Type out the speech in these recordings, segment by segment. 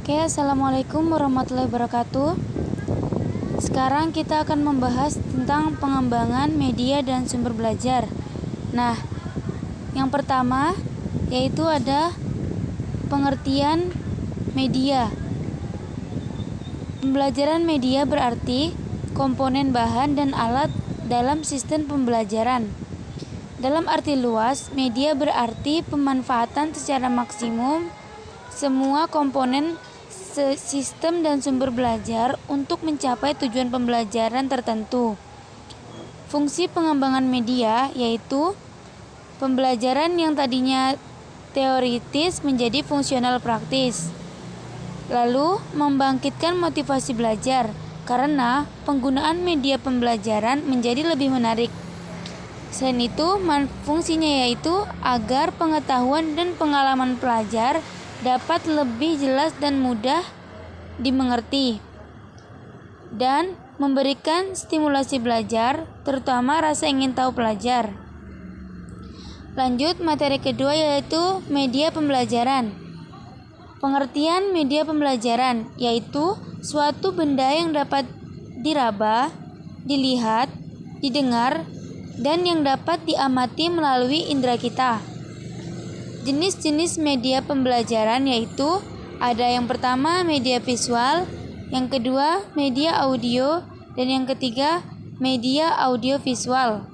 Oke, assalamualaikum warahmatullahi wabarakatuh. Sekarang kita akan membahas tentang pengembangan media dan sumber belajar. Nah, yang pertama yaitu ada pengertian media. Pembelajaran media berarti komponen bahan dan alat dalam sistem pembelajaran. Dalam arti luas, media berarti pemanfaatan secara maksimum semua komponen sistem dan sumber belajar untuk mencapai tujuan pembelajaran tertentu. Fungsi pengembangan media yaitu pembelajaran yang tadinya teoritis menjadi fungsional praktis. Lalu, membangkitkan motivasi belajar karena penggunaan media pembelajaran menjadi lebih menarik. Selain itu, fungsinya yaitu agar pengetahuan dan pengalaman pelajar dapat lebih jelas dan mudah dimengerti, dan memberikan stimulasi belajar, terutama rasa ingin tahu pelajar. Lanjut, materi kedua yaitu media pembelajaran. Pengertian media pembelajaran yaitu suatu benda yang dapat diraba, dilihat, didengar, dan yang dapat diamati melalui indera kita. Jenis-jenis media pembelajaran yaitu ada yang pertama media visual, yang kedua media audio, dan yang ketiga media audiovisual.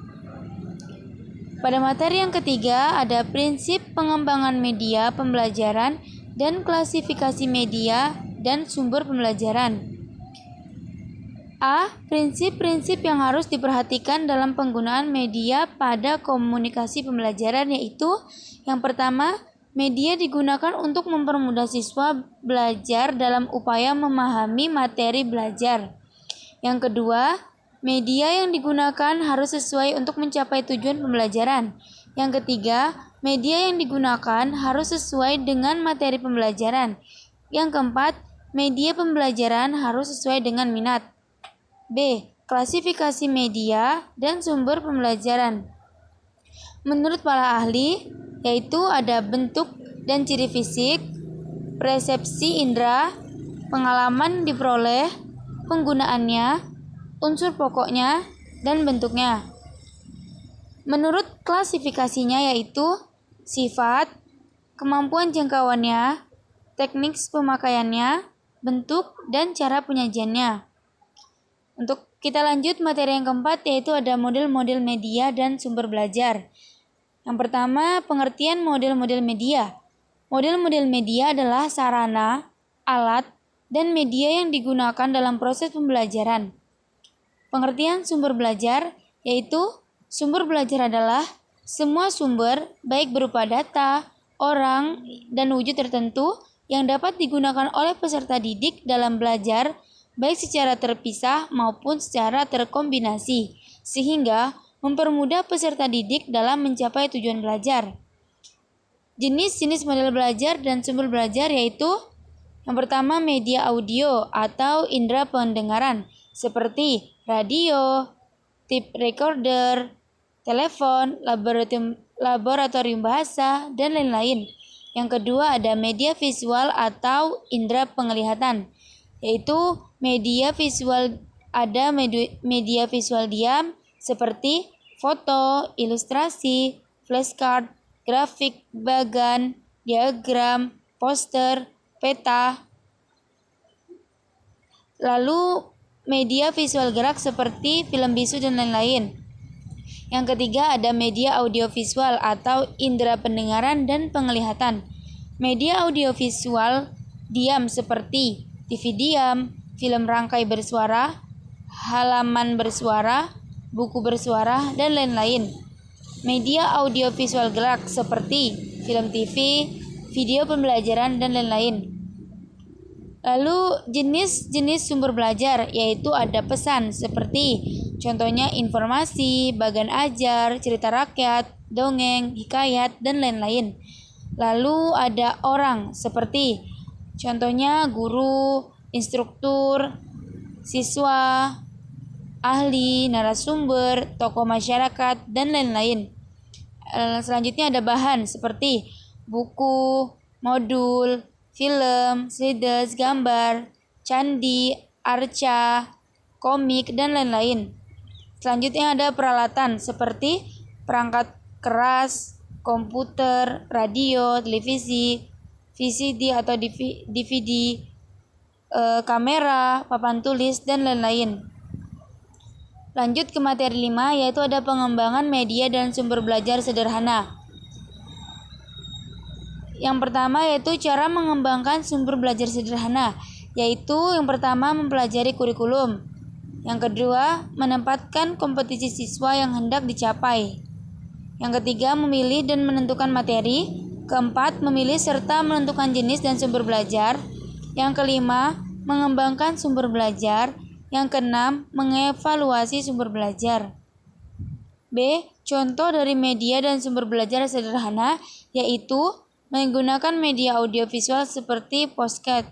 Pada materi yang ketiga ada prinsip pengembangan media pembelajaran dan klasifikasi media dan sumber pembelajaran. A. Prinsip-prinsip yang harus diperhatikan dalam penggunaan media pada komunikasi pembelajaran yaitu yang pertama, media digunakan untuk mempermudah siswa belajar dalam upaya memahami materi belajar. Yang kedua, media yang digunakan harus sesuai untuk mencapai tujuan pembelajaran. Yang ketiga, media yang digunakan harus sesuai dengan materi pembelajaran. Yang keempat, media pembelajaran harus sesuai dengan minat. B. Klasifikasi media dan sumber pembelajaran. Menurut para ahli, yaitu ada bentuk dan ciri fisik, persepsi indera, pengalaman diperoleh, penggunaannya, unsur pokoknya, dan bentuknya. Menurut klasifikasinya yaitu sifat, kemampuan jangkauannya, teknik pemakaiannya, bentuk, dan cara penyajiannya. Untuk kita lanjut materi yang keempat yaitu ada model-model media dan sumber belajar. Yang pertama, pengertian model-model media. Model-model media adalah sarana, alat, dan media yang digunakan dalam proses pembelajaran. Pengertian sumber belajar yaitu sumber belajar adalah semua sumber baik berupa data, orang, dan wujud tertentu yang dapat digunakan oleh peserta didik dalam belajar baik secara terpisah maupun secara terkombinasi, sehingga mempermudah peserta didik dalam mencapai tujuan belajar. Jenis-jenis model belajar dan sumber belajar yaitu yang pertama media audio atau indera pendengaran seperti radio, tape recorder, telepon, laboratorium bahasa, dan lain-lain. Yang kedua ada media visual atau indera penglihatan, yaitu media visual media visual diam seperti foto, ilustrasi, flashcard, grafik, bagan, diagram, poster, peta. Lalu media visual gerak seperti film bisu dan lain-lain. Yang ketiga ada media audiovisual atau indera pendengaran dan penglihatan. Media audiovisual diam seperti TV diam, film rangkai bersuara, halaman bersuara, buku bersuara, dan lain-lain. Media audiovisual gerak seperti film TV, video pembelajaran, dan lain-lain. Lalu jenis-jenis sumber belajar yaitu ada pesan seperti contohnya informasi, bagan ajar, cerita rakyat, dongeng, hikayat, dan lain-lain. Lalu ada orang seperti contohnya guru, instruktur, siswa, ahli, narasumber, tokoh masyarakat, dan lain-lain. Selanjutnya ada bahan seperti buku, modul, film, slides, gambar, candi, arca, komik, dan lain-lain. Selanjutnya ada peralatan seperti perangkat keras, komputer, radio, televisi, VCD atau DVD, kamera, papan tulis, dan lain-lain. Lanjut ke materi 5, yaitu ada pengembangan media dan sumber belajar sederhana. Yang pertama yaitu cara mengembangkan sumber belajar sederhana, yaitu yang pertama mempelajari kurikulum. Yang kedua, menempatkan kompetisi siswa yang hendak dicapai. Yang ketiga, memilih dan menentukan materi. Keempat, memilih serta menentukan jenis dan sumber belajar. Yang kelima, mengembangkan sumber belajar. Yang keenam, mengevaluasi sumber belajar. B. Contoh dari media dan sumber belajar sederhana, yaitu menggunakan media audiovisual seperti podcast.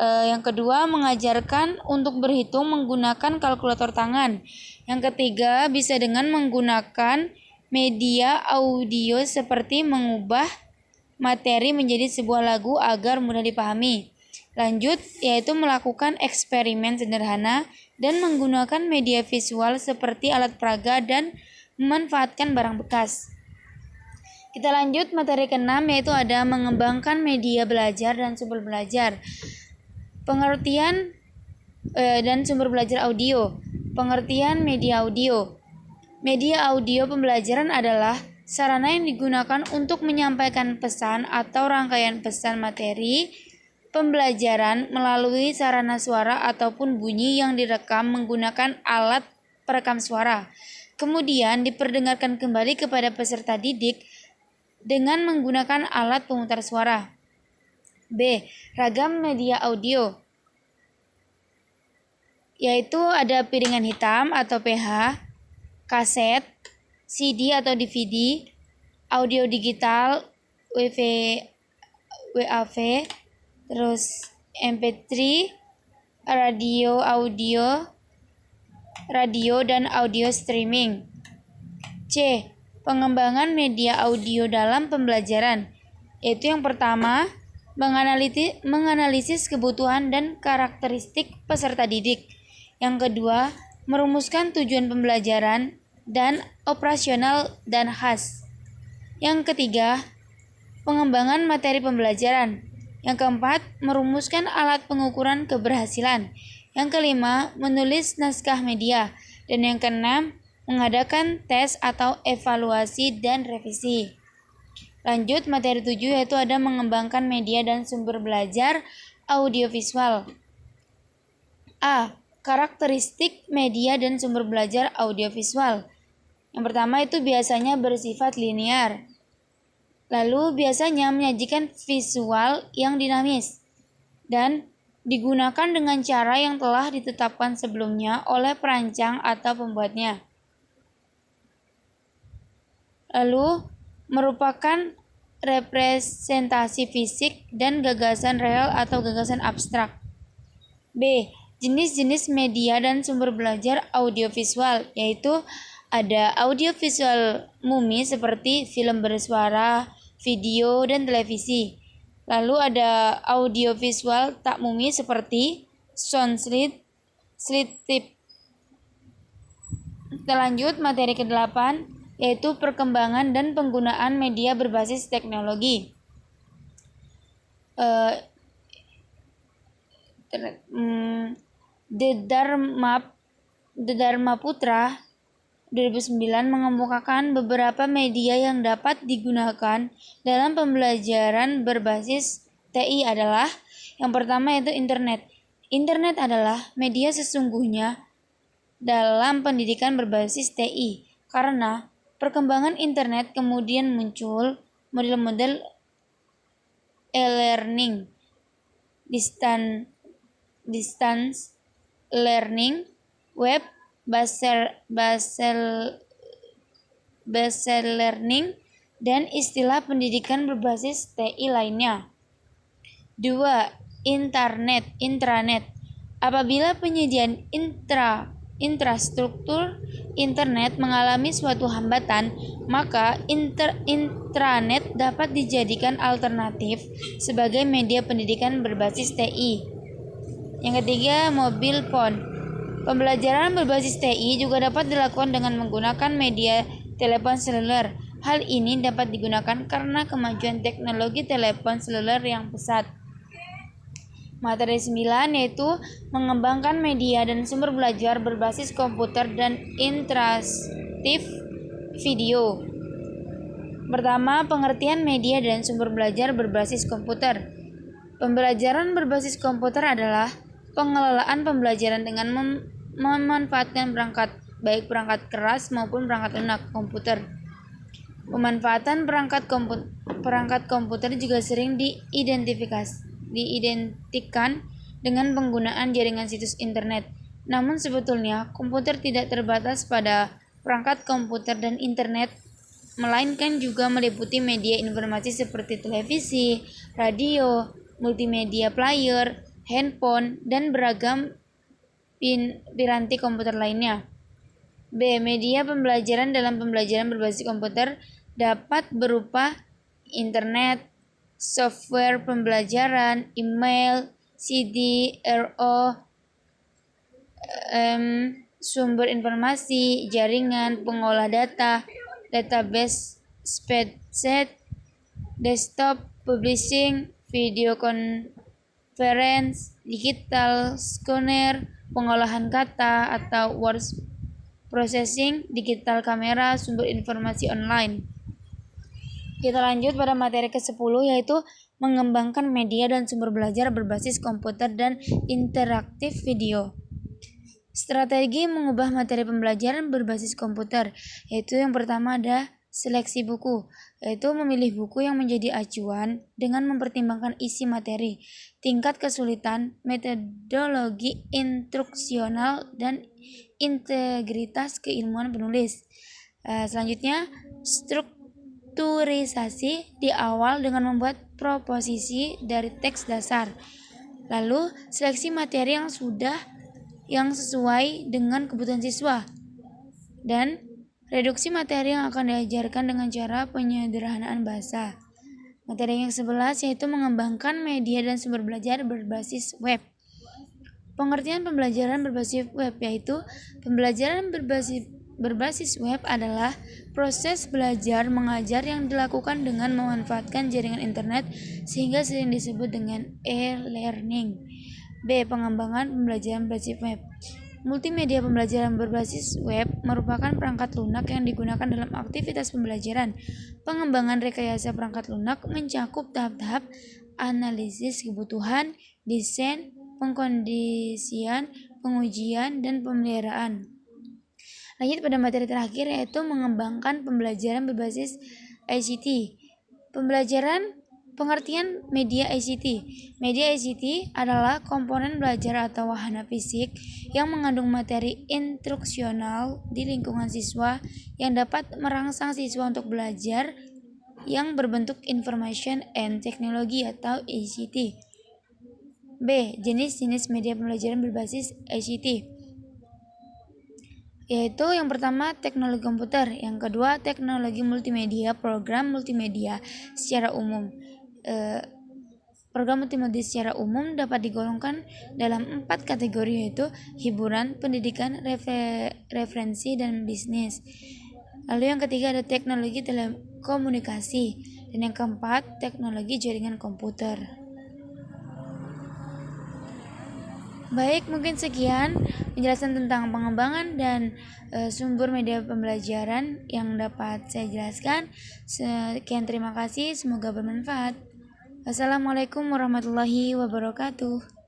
Yang kedua, mengajarkan untuk berhitung menggunakan kalkulator tangan. Yang ketiga, bisa dengan menggunakan media audio seperti mengubah materi menjadi sebuah lagu agar mudah dipahami. Lanjut, yaitu melakukan eksperimen sederhana dan menggunakan media visual seperti alat peraga dan memanfaatkan barang bekas. Kita lanjut materi ke-6, yaitu ada mengembangkan media belajar dan sumber belajar. Pengertian dan sumber belajar audio. Pengertian media audio. Media audio pembelajaran adalah sarana yang digunakan untuk menyampaikan pesan atau rangkaian pesan materi pembelajaran melalui sarana suara ataupun bunyi yang direkam menggunakan alat perekam suara. Kemudian diperdengarkan kembali kepada peserta didik dengan menggunakan alat pemutar suara. B. Ragam media audio, yaitu ada piringan hitam atau PH, kaset, CD atau DVD, audio digital, WAV, terus MP3, radio dan audio streaming. C. Pengembangan media audio dalam pembelajaran, yaitu yang pertama, menganalisis kebutuhan dan karakteristik peserta didik. Yang kedua, merumuskan tujuan pembelajaran dan operasional dan khas. Yang ketiga, pengembangan materi pembelajaran. Yang keempat, merumuskan alat pengukuran keberhasilan. Yang kelima, menulis naskah media. Dan yang keenam, mengadakan tes atau evaluasi dan revisi. Lanjut materi 7, yaitu ada mengembangkan media dan sumber belajar audiovisual. A. Karakteristik media dan sumber belajar audiovisual. Yang pertama itu biasanya bersifat linear. Lalu biasanya menyajikan visual yang dinamis dan digunakan dengan cara yang telah ditetapkan sebelumnya oleh perancang atau pembuatnya. Lalu merupakan representasi fisik dan gagasan real atau gagasan abstrak. B. Jenis-jenis media dan sumber belajar audiovisual, yaitu ada audiovisual murni seperti film bersuara, video, dan televisi. Lalu ada audiovisual tak murni seperti sound slide tape. Kita lanjut materi ke-8, yaitu perkembangan dan penggunaan media berbasis teknologi. The Dharma Putra 2009 mengemukakan beberapa media yang dapat digunakan dalam pembelajaran berbasis TI adalah yang pertama yaitu internet. Internet adalah media sesungguhnya dalam pendidikan berbasis TI karena perkembangan internet kemudian muncul model-model e-learning, distance learning, web based learning, dan istilah pendidikan berbasis TI lainnya. 2. Intranet. Apabila penyediaan infrastruktur internet mengalami suatu hambatan, maka intranet dapat dijadikan alternatif sebagai media pendidikan berbasis TI. Yang ketiga, mobile phone. Pembelajaran berbasis TI juga dapat dilakukan dengan menggunakan media telepon seluler. Hal ini dapat digunakan karena kemajuan teknologi telepon seluler yang pesat. Materi 9 yaitu mengembangkan media dan sumber belajar berbasis komputer dan interaktif video. Pertama, pengertian media dan sumber belajar berbasis komputer. Pembelajaran berbasis komputer adalah pengelolaan pembelajaran dengan memanfaatkan baik perangkat keras maupun perangkat lunak komputer. Pemanfaatan perangkat komputer juga sering diidentikan dengan penggunaan jaringan situs internet. Namun sebetulnya komputer tidak terbatas pada perangkat komputer dan internet, melainkan juga meliputi media informasi seperti televisi, radio, multimedia player, handphone, dan beragam piranti komputer lainnya. B. Media pembelajaran dalam pembelajaran berbasis komputer dapat berupa internet, software pembelajaran, email, CD, RO, sumber informasi, jaringan, pengolah data, database, spreadsheet, desktop, publishing, video conference, digital scanner, pengolahan kata atau word processing, digital kamera, sumber informasi online. Kita lanjut pada materi ke-10 yaitu mengembangkan media dan sumber belajar berbasis komputer dan interaktif video. Strategi mengubah materi pembelajaran berbasis komputer, yaitu yang pertama ada seleksi buku, yaitu memilih buku yang menjadi acuan dengan mempertimbangkan isi materi, tingkat kesulitan, metodologi instruksional, dan integritas keilmuan penulis. Selanjutnya, strukturisasi di awal dengan membuat proposisi dari teks dasar. Lalu, seleksi materi yang sesuai dengan kebutuhan siswa. Dan reduksi materi yang akan diajarkan dengan cara penyederhanaan bahasa. Materi yang ke-11 yaitu mengembangkan media dan sumber belajar berbasis web. Pengertian pembelajaran berbasis web yaitu pembelajaran berbasis web adalah proses belajar mengajar yang dilakukan dengan memanfaatkan jaringan internet sehingga sering disebut dengan e-learning. B. Pengembangan pembelajaran berbasis web. Multimedia pembelajaran berbasis web merupakan perangkat lunak yang digunakan dalam aktivitas pembelajaran. Pengembangan rekayasa perangkat lunak mencakup tahap-tahap analisis kebutuhan, desain, pengkondisian, pengujian, dan pemeliharaan. Lanjut pada materi terakhir yaitu mengembangkan pembelajaran berbasis ICT. Pengertian media ICT. Media ICT adalah komponen belajar atau wahana fisik yang mengandung materi instruksional di lingkungan siswa yang dapat merangsang siswa untuk belajar yang berbentuk information and technology atau ICT. B. Jenis-jenis media pembelajaran berbasis ICT, yaitu yang pertama teknologi komputer, yang kedua teknologi multimedia, program multimedia secara umum. Program multimedia secara umum dapat digolongkan dalam 4 kategori yaitu hiburan, pendidikan, referensi, dan bisnis. Lalu yang ketiga ada teknologi telekomunikasi, dan yang keempat teknologi jaringan komputer. Baik, mungkin sekian penjelasan tentang pengembangan dan sumber media pembelajaran yang dapat saya jelaskan. Sekian, terima kasih, semoga bermanfaat. Wassalamualaikum warahmatullahi wabarakatuh.